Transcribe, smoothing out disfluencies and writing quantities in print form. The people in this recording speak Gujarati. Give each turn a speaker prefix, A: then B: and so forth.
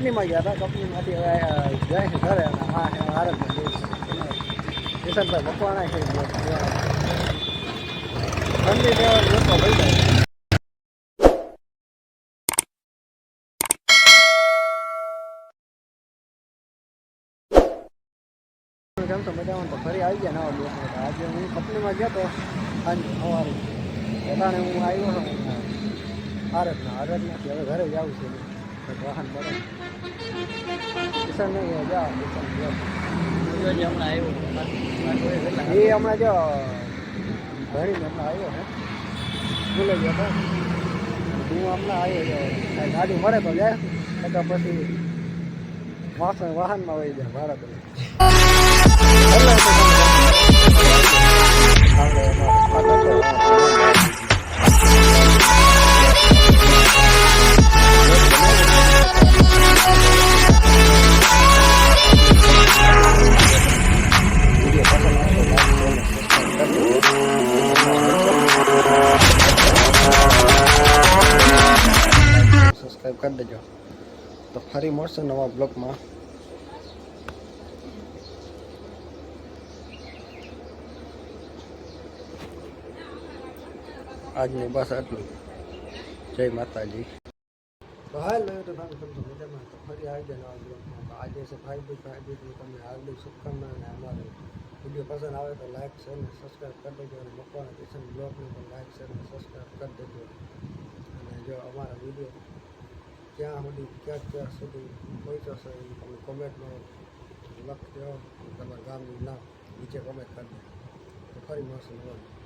A: કંપનીમાં ગયા હતા. કંપનીમાંથી હવે જાય છે ઘરે અને હા આરતમાં જઈ કિશનભાઈ મકવાણા છે ઠંડી લેવા લોકો ભાઈ કેમ તો મજામાં તો ફરી આવી ગયા નવા દિવસ. આજે હું કંપનીમાં ગયો તો સાંજે સવારે પોતાને હું આવ્યો છું આરતમાંથી હવે ઘરે જ આવું છું. વાહન બને કિશન નહીં જા કિશન હમણાં આવ્યો એ હમણાં જો ભણીને હમણાં આવ્યો હે ભૂલે ગયો હતો હું હમણાં આવ્યો ગાડી મળે તો જાય એટલે પછી વાહનમાં વહી જાય ભાડા કરી સબસ્ક્રાઈબ કરી દેજો. તો ફરી મળશે નવા બ્લોગમાં. આજનું બસ આટલું. જય માતાજી. તો હાલ તો તમે મજામાં તો ફરી આવી જાય નવા બ્લોગમાં. તો આજે છે ભાઈ તમને હાર્દિક શુભકામના અને અમારો વિડીયો પસંદ આવે તો લાઈક શેર અને સબસ્ક્રાઈબ કરી દેજો અને મકવાણા કિશન બ્લોગને પણ લાઈક શેર અને સબસ્ક્રાઈબ કરી દેજો. અને જો અમારા વિડીયો ક્યાં સુધી પહોંચ્યો છે એ તમે કોમેન્ટમાં લખજો. તમારા ગામનું નામ નીચે કોમેન્ટ કરી દો. તો ફરી મળશે.